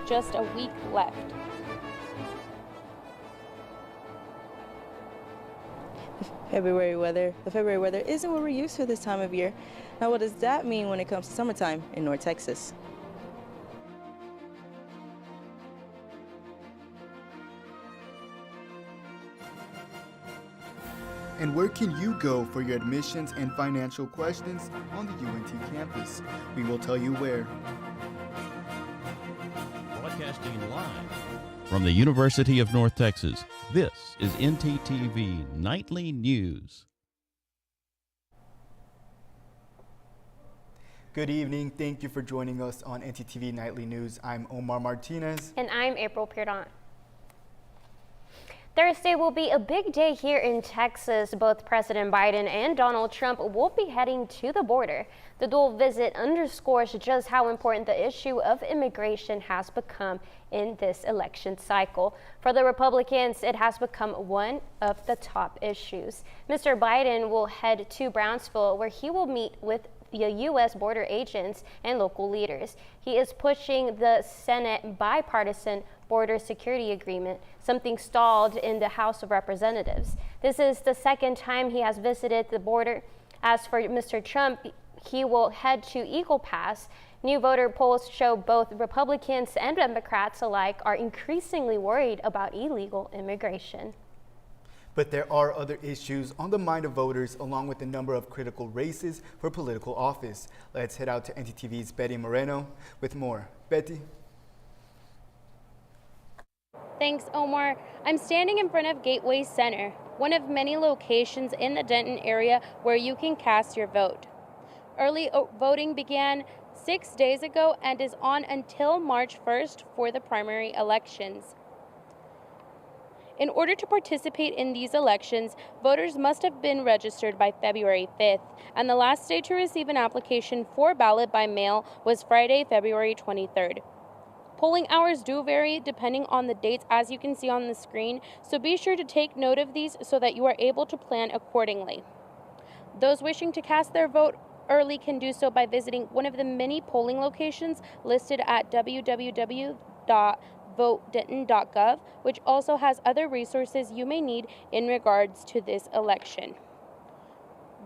Just a week left. The February weather isn't what we're used to this time of year. Now, what does that mean when it comes to summertime in North Texas? And where can you go for your admissions and financial questions on the UNT campus? We will tell you where. Broadcasting live from the University of North Texas, this is ntTV Nightly News. Good evening. Thank you for joining us on ntTV Nightly News. I'm Omar Martinez. And I'm April Pierdon. Thursday will be a big day here in Texas. Both President Biden and Donald Trump will be heading to the border. The dual visit underscores just how important the issue of immigration has become in this election cycle. For the Republicans, it has become one of the top issues. Mr. Biden will head to Brownsville, where he will meet with the U.S. border agents and local leaders. He is pushing the Senate bipartisan border security agreement, something stalled in the House of Representatives. This is the second time he has visited the border. As for Mr. Trump, he will head to Eagle Pass. New voter polls show both Republicans and Democrats alike are increasingly worried about illegal immigration. But there are other issues on the mind of voters, along with a number of critical races for political office. Let's head out to ntTV's Betty Moreno with more. Betty? Thanks, Omar. I'm standing in front of Gateway Center, one of many locations in the Denton area where you can cast your vote. Early voting began 6 days ago and is on until March 1st for the primary elections. In order to participate in these elections, voters must have been registered by February 5th, and the last day to receive an application for ballot by mail was Friday, February 23rd. Polling hours do vary depending on the dates, as you can see on the screen, so be sure to take note of these so that you are able to plan accordingly. Those wishing to cast their vote early can do so by visiting one of the many polling locations listed at www.votedenton.gov, which also has other resources you may need in regards to this election.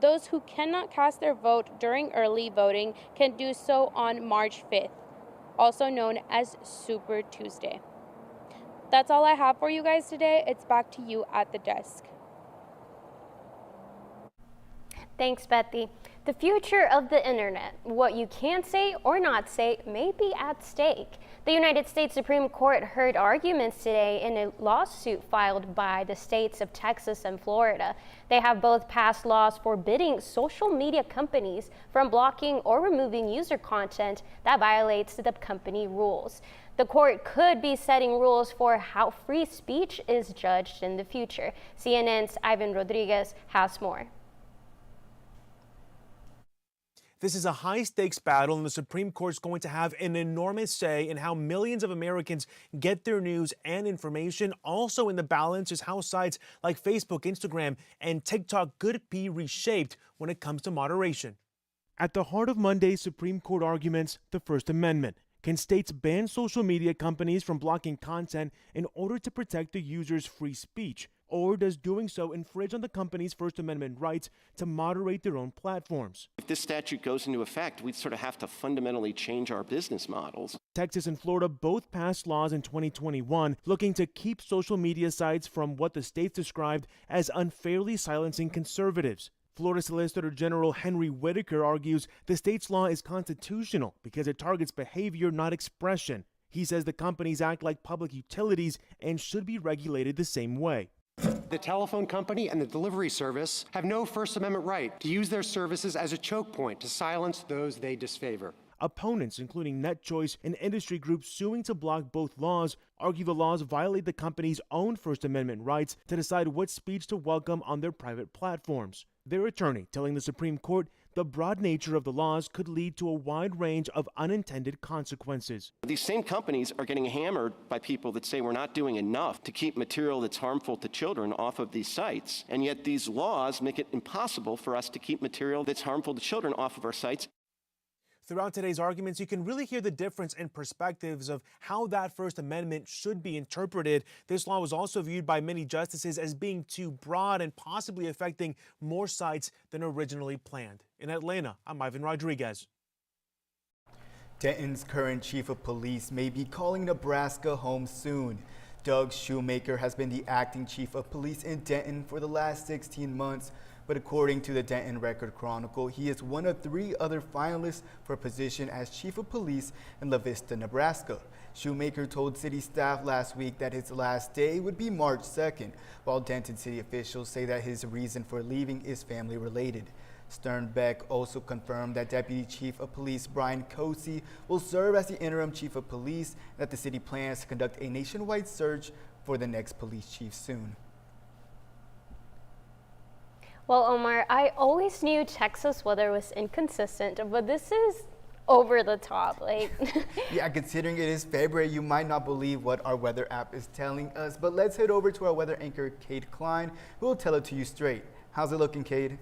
Those who cannot cast their vote during early voting can do so on March 5th. Also known as Super Tuesday. That's all I have for you guys today. It's back to you at the desk. Thanks, Bethy. The future of the internet, what you can say or not say, may be at stake. The United States Supreme Court heard arguments today in a lawsuit filed by the states of Texas and Florida. They have both passed laws forbidding social media companies from blocking or removing user content that violates the company rules. The court could be setting rules for how free speech is judged in the future. CNN's Ivan Rodriguez has more. This is a high-stakes battle, and the Supreme Court is going to have an enormous say in how millions of Americans get their news and information. Also in the balance is how sites like Facebook, Instagram, and TikTok could be reshaped when it comes to moderation. At the heart of Monday's Supreme Court arguments, the First Amendment. Can states ban social media companies from blocking content in order to protect the user's free speech? Or does doing so infringe on the company's First Amendment rights to moderate their own platforms? If this statute goes into effect, we'd sort of have to fundamentally change our business models. Texas and Florida both passed laws in 2021 looking to keep social media sites from what the states described as unfairly silencing conservatives. Florida Solicitor General Henry Whitaker argues the state's law is constitutional because it targets behavior, not expression. He says the companies act like public utilities and should be regulated the same way. The telephone company and the delivery service have no First Amendment right to use their services as a choke point to silence those they disfavor. Opponents, including NetChoice and industry groups suing to block both laws, argue the laws violate the company's own First Amendment rights to decide what speech to welcome on their private platforms. Their attorney telling the Supreme Court the broad nature of the laws could lead to a wide range of unintended consequences. These same companies are getting hammered by people that say we're not doing enough to keep material that's harmful to children off of these sites, and yet these laws make it impossible for us to keep material that's harmful to children off of our sites. Throughout today's arguments, you can really hear the difference in perspectives of how that First Amendment should be interpreted. This law was also viewed by many justices as being too broad and possibly affecting more sites than originally planned. In Atlanta, I'm Ivan Rodriguez. Denton's current chief of police may be calling Nebraska home soon. Doug Shoemaker has been the acting chief of police in Denton for the last 16 months. But according to the Denton Record Chronicle, he is one of 3 other finalists for a position as chief of police in La Vista, Nebraska. Shoemaker told city staff last week that his last day would be March 2nd, while Denton city officials say that his reason for leaving is family related. Sternbeck also confirmed that Deputy Chief of Police Brian Cosi will serve as the interim chief of police and that the city plans to conduct a nationwide search for the next police chief soon. Well, Omar, I always knew Texas weather was inconsistent, but this is over the top. Yeah, considering it is February, you might not believe what our weather app is telling us. But let's head over to our weather anchor, Cade Klein, who will tell it to you straight. How's it looking, Cade?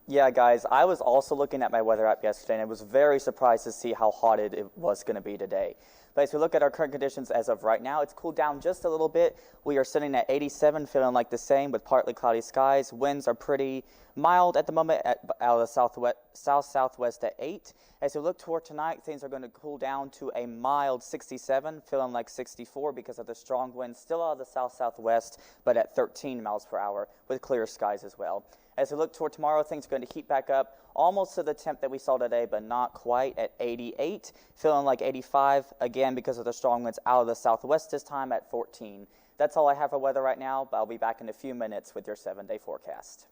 Yeah, guys, I was also looking at my weather app yesterday, and I was very surprised to see how hot it was going to be today. But as we look at our current conditions as of right now, it's cooled down just a little bit. We are sitting at 87, feeling like the same with partly cloudy skies. Winds are pretty mild at the moment out of the south-southwest at 8. As we look toward tonight, things are going to cool down to a mild 67, feeling like 64 because of the strong winds still out of the south-southwest, but at 13 miles per hour with clear skies as well. As we look toward tomorrow, things are going to heat back up almost to the temp that we saw today, but not quite at 88, feeling like 85, again because of the strong winds out of the southwest this time at 14. That's all I have for weather right now, but I'll be back in a few minutes with your 7-day forecast.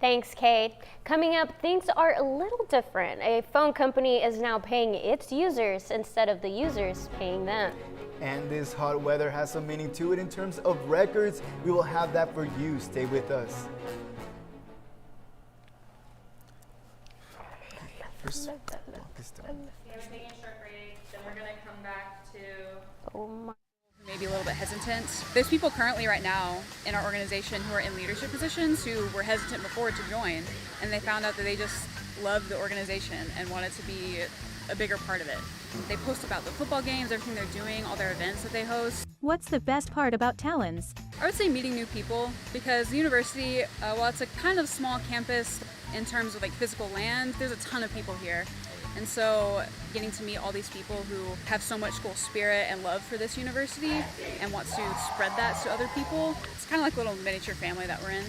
Thanks, Kate. Coming up, things are a little different. A phone company is now paying its users instead of the users paying them. And this hot weather has some meaning to it in terms of records. We will have that for you. Stay with us. First, Yeah, we're taking a short break, then we're going to come back to Oh my. maybe a little bit hesitant. There's people currently right now in our organization who are in leadership positions who were hesitant before to join, and they found out that they just love the organization and wanted to be a bigger part of it. They post about the football games, everything they're doing, all their events that they host. What's the best part about Talons? I would say meeting new people, because the university, while it's a kind of small campus in terms of like physical land, there's a ton of people here. And so getting to meet all these people who have so much school spirit and love for this university and wants to spread that to other people, it's kind of like a little miniature family that we're in.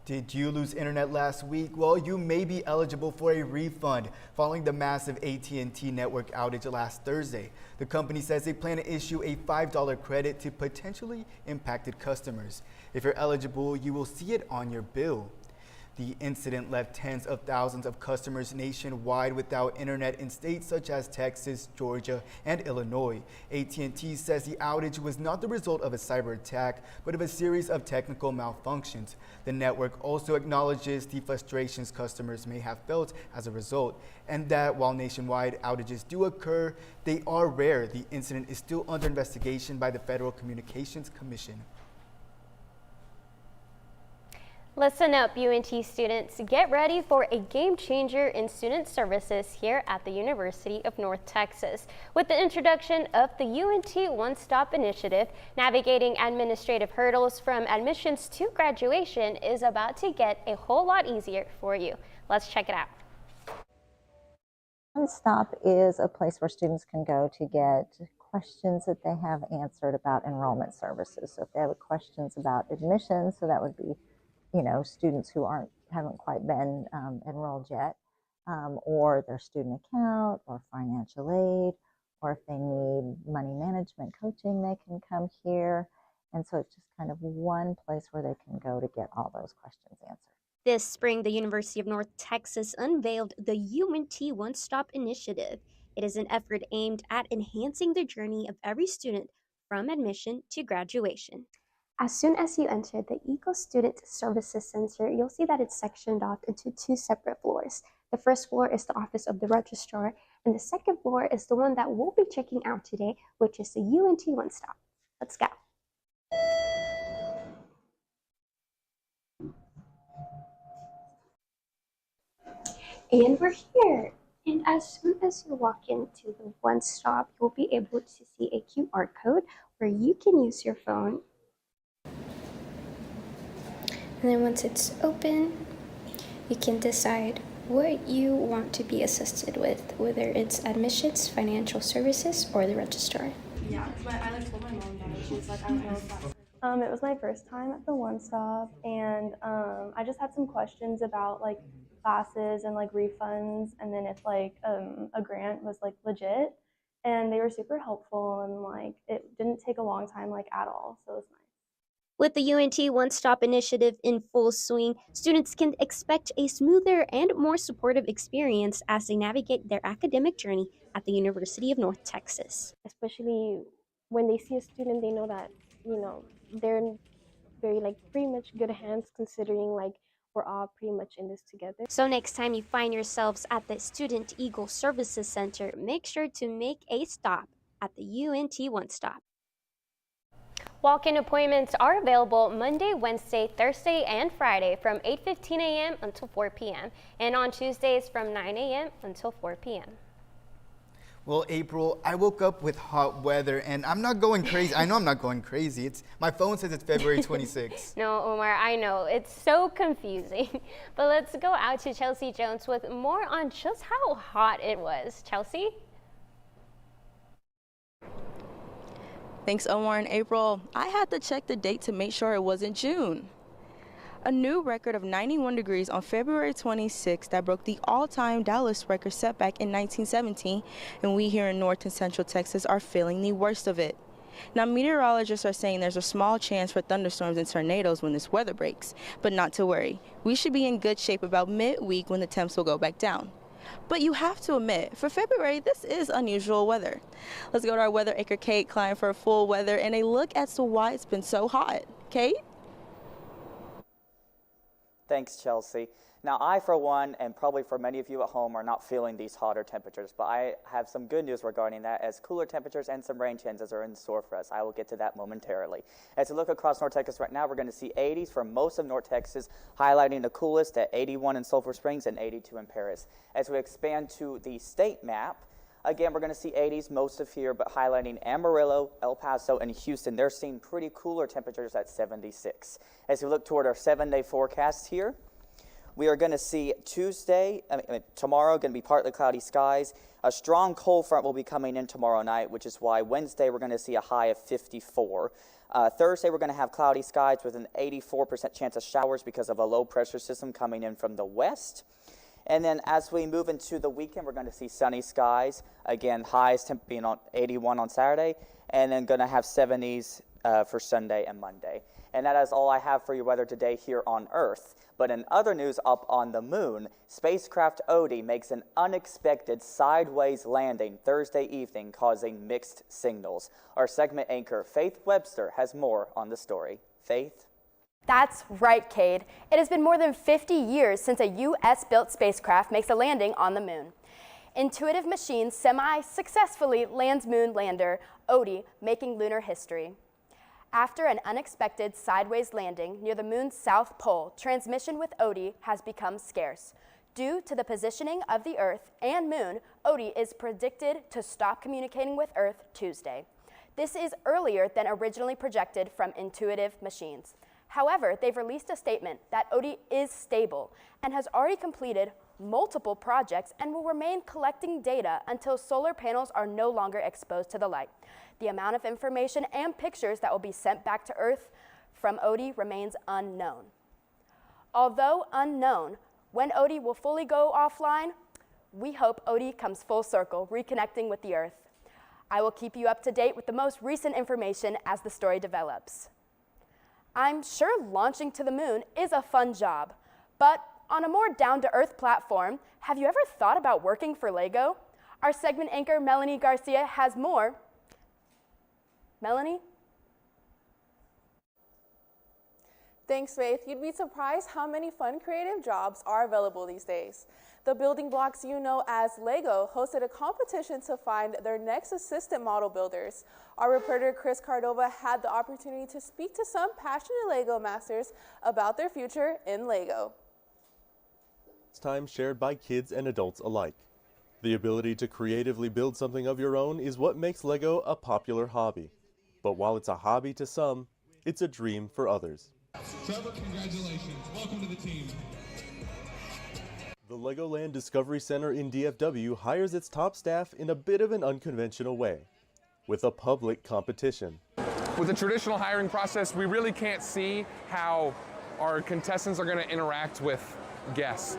Did you lose internet last week? Well, you may be eligible for a refund following the massive AT&T network outage last Thursday. The company says they plan to issue a $5 credit to potentially impacted customers. If you're eligible, you will see it on your bill. The incident left tens of thousands of customers nationwide without internet in states such as Texas, Georgia, and Illinois. AT&T says the outage was not the result of a cyber attack, but of a series of technical malfunctions. The network also acknowledges the frustrations customers may have felt as a result, and that while nationwide outages do occur, they are rare. The incident is still under investigation by the Federal Communications Commission. Listen up, UNT students. Get ready for a game changer in student services here at the University of North Texas. With the introduction of the UNT One-Stop Initiative, navigating administrative hurdles from admissions to graduation is about to get a whole lot easier for you. Let's check it out. One Stop is a place where students can go to get questions that they have answered about enrollment services. So if they have questions about admissions, so that would be students who haven't quite been enrolled yet, or their student account or financial aid, or if they need money management coaching, they can come here. And so it's just kind of one place where they can go to get all those questions answered. This spring, the University of North Texas unveiled the UNT One-Stop Initiative. It is an effort aimed at enhancing the journey of every student from admission to graduation. As soon as you enter the Eco Student Services Center, you'll see that it's sectioned off into two separate floors. The first floor is the office of the registrar, and the second floor is the one that we'll be checking out today, which is the UNT One Stop. Let's go. And we're here. And as soon as you walk into the One Stop, you'll be able to see a QR code where you can use your phone. And then once it's open, you can decide what you want to be assisted with, whether it's admissions, financial services, or the registrar. Yeah, I told my mom that. She's like, I don't know if that's... It was my first time at the One Stop, and I just had some questions about like classes and like refunds, and then if like a grant was like legit, and they were super helpful, and like it didn't take a long time like at all, so it was nice. With the UNT One-Stop Initiative in full swing, students can expect a smoother and more supportive experience as they navigate their academic journey at the University of North Texas. Especially when they see a student, they know that, they're in very pretty much good hands, considering we're all pretty much in this together. So next time you find yourselves at the Student Eagle Services Center, make sure to make a stop at the UNT One-Stop. Walk-in appointments are available Monday, Wednesday, Thursday, and Friday from 8:15 a.m. until 4 p.m. and on Tuesdays from 9 a.m. until 4 p.m. Well, April, I woke up with hot weather, and I'm not going crazy. I know I'm not going crazy. My phone says it's February 26th. No, Omar, I know. It's so confusing. But let's go out to Chelsea Jones with more on just how hot it was. Chelsea? Thanks, Omar and April. I had to check the date to make sure it wasn't June. A new record of 91 degrees on February 26th that broke the all-time Dallas record set back in 1917, and we here in North and Central Texas are feeling the worst of it. Now, meteorologists are saying there's a small chance for thunderstorms and tornadoes when this weather breaks, but not to worry. We should be in good shape about midweek when the temps will go back down. But you have to admit, for February, this is unusual weather. Let's go to our weather anchor, Kate Klein, for a full weather and a look as to why it's been so hot. Kate? Thanks, Chelsea. Now, I, for one, and probably for many of you at home, are not feeling these hotter temperatures, but I have some good news regarding that, as cooler temperatures and some rain chances are in store for us. I will get to that momentarily. As we look across North Texas right now, we're going to see 80s for most of North Texas, highlighting the coolest at 81 in Sulphur Springs and 82 in Paris. As we expand to the state map, again, we're going to see 80s most of here, but highlighting Amarillo, El Paso, and Houston, they're seeing pretty cooler temperatures at 76. As we look toward our 7-day forecast here, we are going to see tomorrow going to be partly cloudy skies. A strong cold front will be coming in tomorrow night, which is why Wednesday we're going to see a high of 54. Thursday we're going to have cloudy skies with an 84% chance of showers because of a low pressure system coming in from the west. And then as we move into the weekend, we're going to see sunny skies. Again, highs being on 81 on Saturday, and then going to have 70s for Sunday and Monday. And that is all I have for your weather today here on Earth. But in other news up on the moon, spacecraft Odie makes an unexpected sideways landing Thursday evening, causing mixed signals. Our segment anchor, Faith Webster, has more on the story. Faith? That's right, Cade. It has been more than 50 years since a U.S.-built spacecraft makes a landing on the moon. Intuitive Machines semi-successfully lands moon lander Odie, making lunar history. After an unexpected sideways landing near the moon's south pole, transmission with Odie has become scarce. Due to the positioning of the Earth and moon, Odie is predicted to stop communicating with Earth Tuesday. This is earlier than originally projected from ntTV Machines. However, they've released a statement that Odie is stable and has already completed multiple projects and will remain collecting data until solar panels are no longer exposed to the light. The amount of information and pictures that will be sent back to Earth from Odie remains unknown. Although unknown, when Odie will fully go offline, we hope Odie comes full circle, reconnecting with the Earth. I will keep you up to date with the most recent information as the story develops. I'm sure launching to the moon is a fun job, but on a more down-to-earth platform, have you ever thought about working for LEGO? Our segment anchor, Melanie Garcia, has more. Melanie? Thanks, Faith. You'd be surprised how many fun creative jobs are available these days. The building blocks you know as LEGO hosted a competition to find their next assistant model builders. Our reporter Chris Cordova had the opportunity to speak to some passionate LEGO masters about their future in LEGO. It's time shared by kids and adults alike. The ability to creatively build something of your own is what makes LEGO a popular hobby. But while it's a hobby to some, it's a dream for others. Trevor, congratulations. Welcome to the team. The Legoland Discovery Center in DFW hires its top staff in a bit of an unconventional way, with a public competition. With the traditional hiring process, we really can't see how our contestants are going to interact with guests.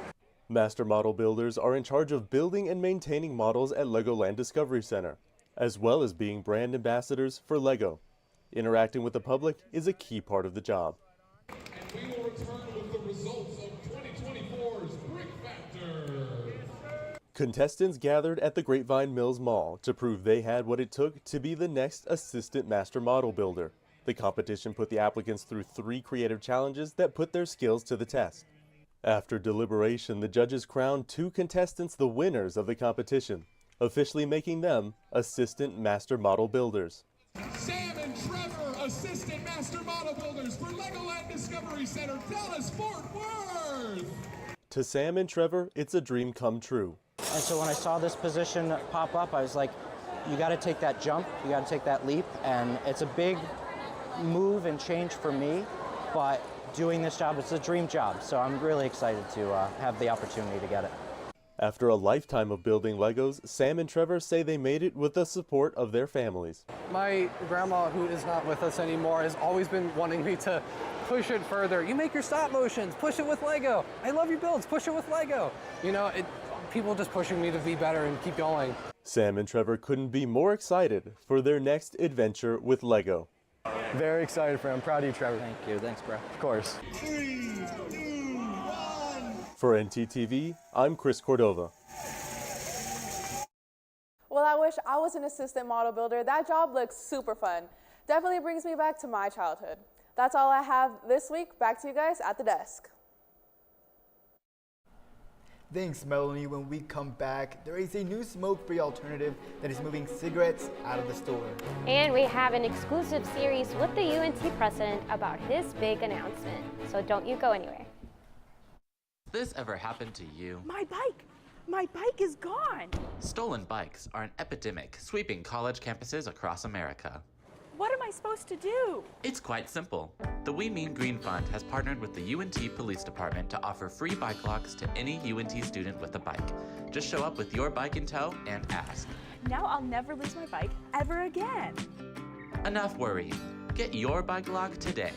Master model builders are in charge of building and maintaining models at Legoland Discovery Center, as well as being brand ambassadors for LEGO. Interacting with the public is a key part of the job. And we will return with the results of 2024's Brick Factor. Contestants gathered at the Grapevine Mills Mall to prove they had what it took to be the next assistant master model builder. The competition put the applicants through 3 creative challenges that put their skills to the test. After deliberation, the judges crowned 2 contestants the winners of the competition, officially making them assistant master model builders. Sam and Trevor, assistant master model builders for Legoland Discovery Center, Dallas, Fort Worth. To Sam and Trevor, it's a dream come true. And so when I saw this position pop up, I was like, you got to take that jump, you got to take that leap, and it's a big move and change for me, but doing this job, it's a dream job, so I'm really excited to have the opportunity to get it. After a lifetime of building Legos, Sam and Trevor say they made it with the support of their families. My grandma, who is not with us anymore, has always been wanting me to push it further. You make your stop motions, push it with Lego. I love your builds, push it with Lego. You know, people just pushing me to be better and keep going. Sam and Trevor couldn't be more excited for their next adventure with Lego. Very excited for him. I'm proud of you, Trevor. Thank you. Thanks, bro. Of course. 3, 2, 1. For ntTV, I'm Chris Cordova. Well, I wish I was an assistant model builder. That job looks super fun. Definitely brings me back to my childhood. That's all I have this week. Back to you guys at the desk. Thanks, Melanie. When we come back, there is a new smoke-free alternative that is moving cigarettes out of the store. And we have an exclusive series with the UNT president about his big announcement. So don't you go anywhere. This ever happened to you? My bike! My bike is gone! Stolen bikes are an epidemic sweeping college campuses across America. What am I supposed to do? It's quite simple. The We Mean Green Fund has partnered with the UNT Police Department to offer free bike locks to any UNT student with a bike. Just show up with your bike in tow and ask. Now I'll never lose my bike ever again. Enough worrying. Get your bike lock today.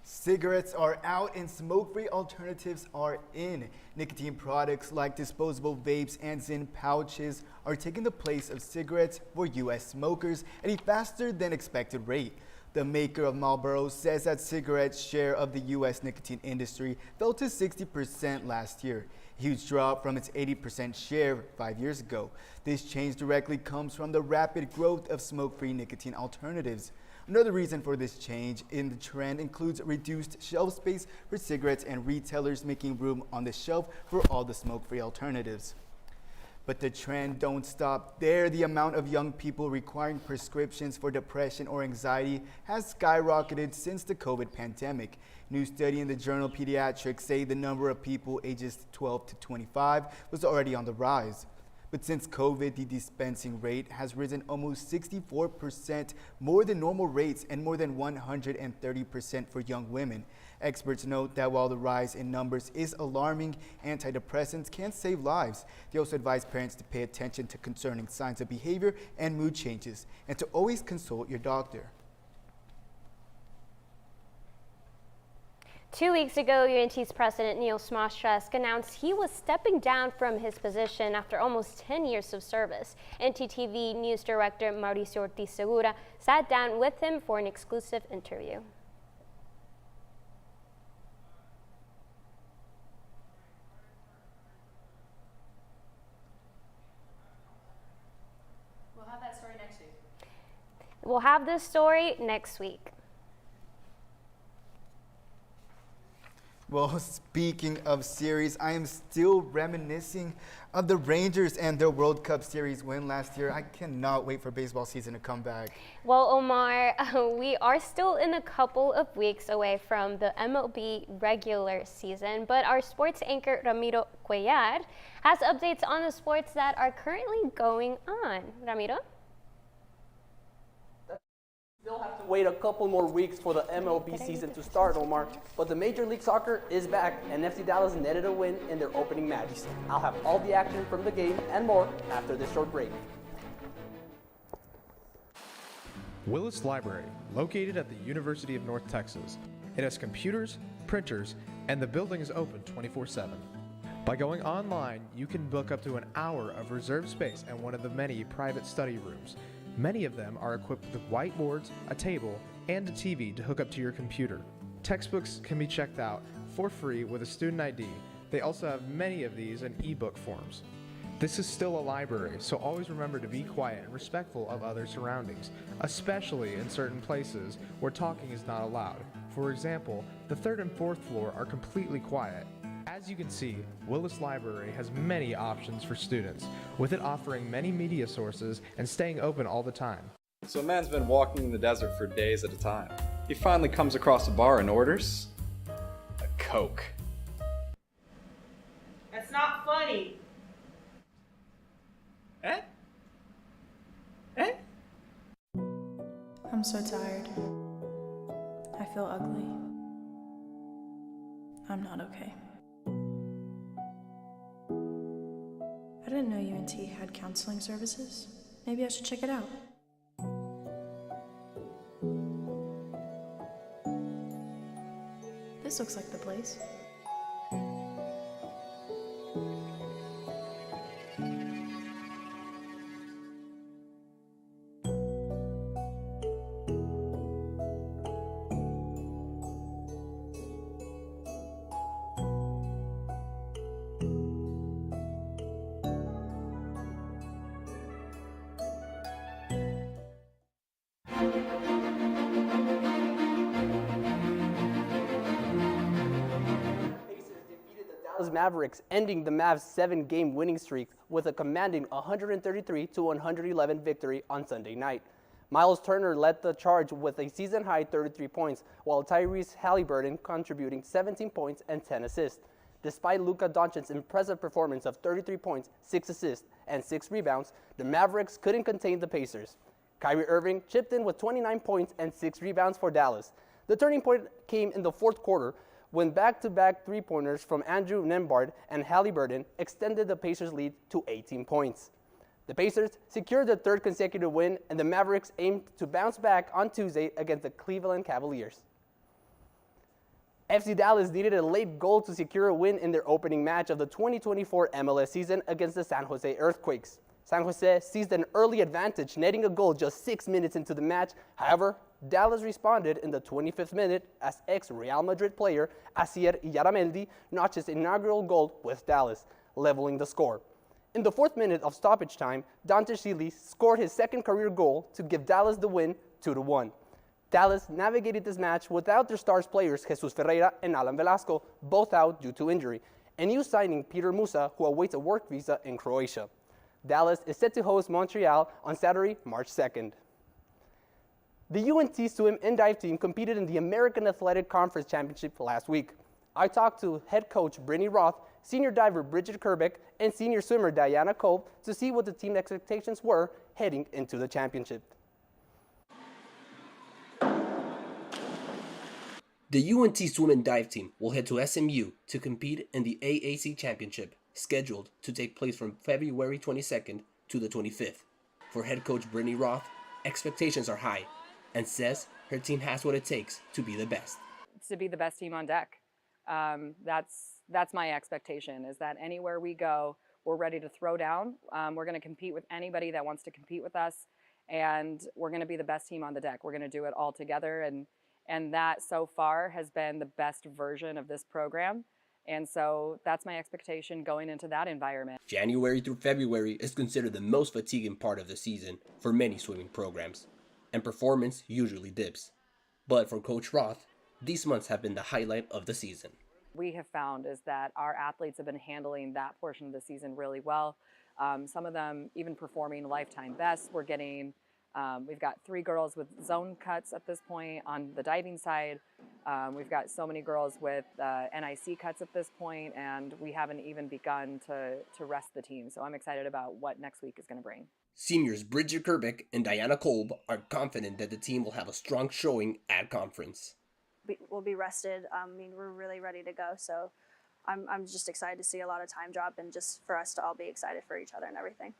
Cigarettes are out and smoke-free alternatives are in. Nicotine products like disposable vapes and Zyn pouches are taking the place of cigarettes for U.S. smokers at a faster than expected rate. The maker of Marlboro says that cigarettes' share of the U.S. nicotine industry fell to 60% last year. a huge drop from its 80% share 5 years ago. This change directly comes from the rapid growth of smoke-free nicotine alternatives. Another reason for this change in the trend includes reduced shelf space for cigarettes and retailers making room on the shelf for all the smoke-free alternatives. But the trend don't stop there. The amount of young people requiring prescriptions for depression or anxiety has skyrocketed since the COVID pandemic. New study in the journal Pediatrics say the number of people ages 12 to 25 was already on the rise. But since COVID, the dispensing rate has risen almost 64% more than normal rates and more than 130% for young women. Experts note that while the rise in numbers is alarming, antidepressants can save lives. They also advise parents to pay attention to concerning signs of behavior and mood changes and to always consult your doctor. 2 weeks ago, UNT's president Neil Smostrzesk announced he was stepping down from his position after almost 10 years of service. ntTV news director Mauricio Ortiz Segura sat down with him for an exclusive interview. We'll have that story next week. We'll have this story next week. Well, speaking of series, I am still reminiscing of the Rangers and their World Cup Series win last year. I cannot wait for baseball season to come back. Well, Omar, we are still in a couple of weeks away from the MLB regular season, but our sports anchor Ramiro Cuellar has updates on the sports that are currently going on. Ramiro? Still have to wait a couple more weeks for the MLB season to start, Omar, but the Major League Soccer is back and FC Dallas netted a win in their opening match. I'll have all the action from the game and more after this short break. Willis Library, located at the University of North Texas. It has computers, printers, and the building is open 24/7. By going online, you can book up to an hour of reserved space and one of the many private study rooms. Many of them are equipped with whiteboards, a table, and a TV to hook up to your computer. Textbooks can be checked out for free with a student ID. They also have many of these in ebook forms. This is still a library, so always remember to be quiet and respectful of other surroundings, especially in certain places where talking is not allowed. For example, the 3rd and 4th floor are completely quiet. As you can see, Willis Library has many options for students, with it offering many media sources and staying open all the time. So a man's been walking in the desert for days at a time. He finally comes across a bar and orders a Coke. That's not funny. Eh? I'm so tired. I feel ugly. I'm not okay. I didn't know UNT had counseling services. Maybe I should check it out. This looks like the place. Mavericks, ending the Mavs' 7-game winning streak with a commanding 133-111 victory on Sunday night. Miles Turner led the charge with a season-high 33 points, while Tyrese Halliburton contributing 17 points and 10 assists. Despite Luka Doncic's impressive performance of 33 points, 6 assists, and 6 rebounds, the Mavericks couldn't contain the Pacers. Kyrie Irving chipped in with 29 points and 6 rebounds for Dallas. The turning point came in the fourth quarter, when back-to-back three-pointers from Andrew Nembhard and Halliburton extended the Pacers' lead to 18 points. The Pacers secured their 3rd consecutive win, and the Mavericks aimed to bounce back on Tuesday against the Cleveland Cavaliers. FC Dallas needed a late goal to secure a win in their opening match of the 2024 MLS season against the San Jose Earthquakes. San Jose seized an early advantage, netting a goal just 6 minutes into the match. However, Dallas responded in the 25th minute as ex-Real Madrid player Asier Yaramendi notched his inaugural goal with Dallas, leveling the score. In the 4th minute of stoppage time, Dante Shili scored his second career goal to give Dallas the win 2-1. Dallas navigated this match without their stars players Jesus Ferreira and Alan Velasco, both out due to injury, and new signing Peter Musa, who awaits a work visa in Croatia. Dallas is set to host Montreal on Saturday, March 2nd. The UNT swim and dive team competed in the American Athletic Conference Championship last week. I talked to head coach Brittany Roth, senior diver Bridget Kerbeck, and senior swimmer Diana Kolb to see what the team expectations were heading into the championship. The UNT swim and dive team will head to SMU to compete in the AAC Championship, scheduled to take place from February 22nd to the 25th. For head coach Brittany Roth, expectations are high, and says her team has what it takes to be the best. To be the best team on deck. That's my expectation, is that anywhere we go, we're ready to throw down. We're going to compete with anybody that wants to compete with us, and we're going to be the best team on the deck. We're going to do it all together, and that so far has been the best version of this program. And so that's my expectation going into that environment. January through February is considered the most fatiguing part of the season for many swimming programs, and performance usually dips. But for Coach Roth, these months have been the highlight of the season. We have found is that our athletes have been handling that portion of the season really well. Some of them even performing lifetime bests. We've got 3 girls with zone cuts at this point on the diving side. We've got so many girls with NIC cuts at this point, and we haven't even begun to rest the team. So I'm excited about what next week is going to bring. Seniors Bridget Kerbeck and Diana Kolb are confident that the team will have a strong showing at conference. We'll be rested. We're really ready to go. So I'm just excited to see a lot of time drop and just for us to all be excited for each other and everything.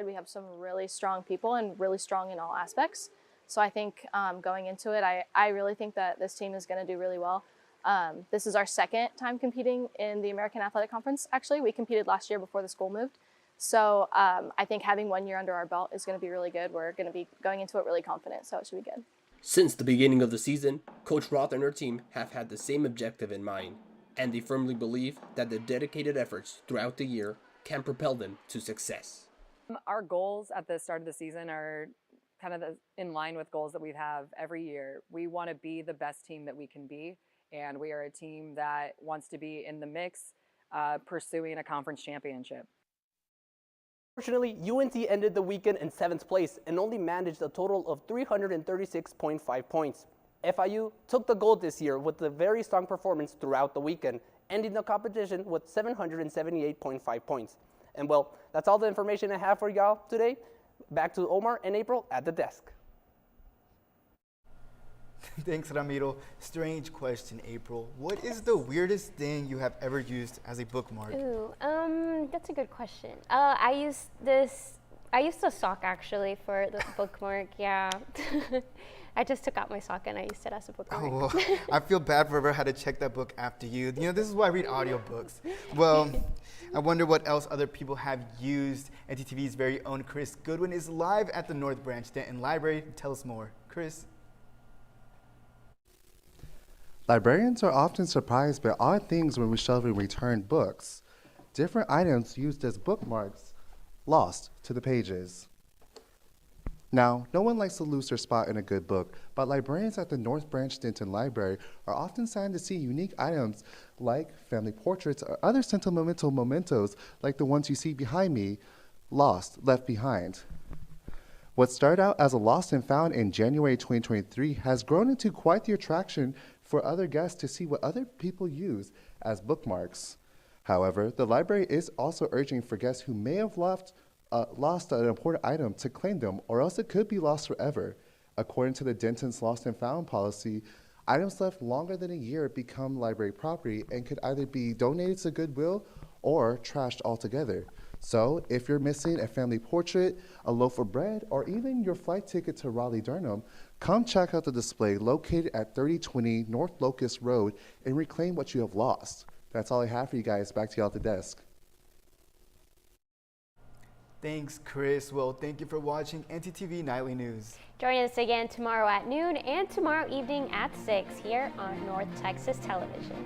We have some really strong people and really strong in all aspects. So I think going into it, I really think that this team is going to do really well. This is our second time competing in the American Athletic Conference, actually. We competed last year before the school moved. So I think having 1 year under our belt is going to be really good. We're going to be going into it really confident, so it should be good. Since the beginning of the season, Coach Roth and her team have had the same objective in mind, and they firmly believe that the dedicated efforts throughout the year can propel them to success. Our goals at the start of the season are kind of in line with goals that we have every year. We want to be the best team that we can be, and we are a team that wants to be in the mix, pursuing a conference championship. Fortunately, UNT ended the weekend in 7th place and only managed a total of 336.5 points. FIU took the gold this year with a very strong performance throughout the weekend, ending the competition with 778.5 points. And well, that's all the information I have for y'all today. Back to Omar and April at the desk. Thanks, Ramiro. Strange question, April. What is the weirdest thing you have ever used as a bookmark? Ooh, that's a good question. I used a sock actually for the bookmark, yeah. I just took out my sock and I used it as a bookmark. Oh, well, I feel bad for whoever had to check that book after you. You know, this is why I read audiobooks. Well, I wonder what else other people have used. ntTV's very own Chris Goodwin is live at the North Branch Denton Library. Tell us more. Chris. Librarians are often surprised by odd things when shelving returned books. Different items used as bookmarks lost to the pages. Now, no one likes to lose their spot in a good book, but librarians at the North Branch Denton Library are often saddened to see unique items like family portraits or other sentimental mementos like the ones you see behind me, left behind. What started out as a lost and found in January 2023 has grown into quite the attraction for other guests to see what other people use as bookmarks. However, the library is also urging for guests who may have lost an important item to claim them, or else it could be lost forever. According to the Denton's Lost and Found policy, items left longer than a year become library property and could either be donated to Goodwill or trashed altogether. So if you're missing a family portrait, a loaf of bread, or even your flight ticket to Raleigh-Durham, come check out the display located at 3020 North Locust Road and reclaim what you have lost. That's all I have for you guys. Back to you all at the desk. Thanks, Chris. Well, thank you for watching ntTV Nightly News. Join us again tomorrow at noon and tomorrow evening at 6 here on North Texas Television.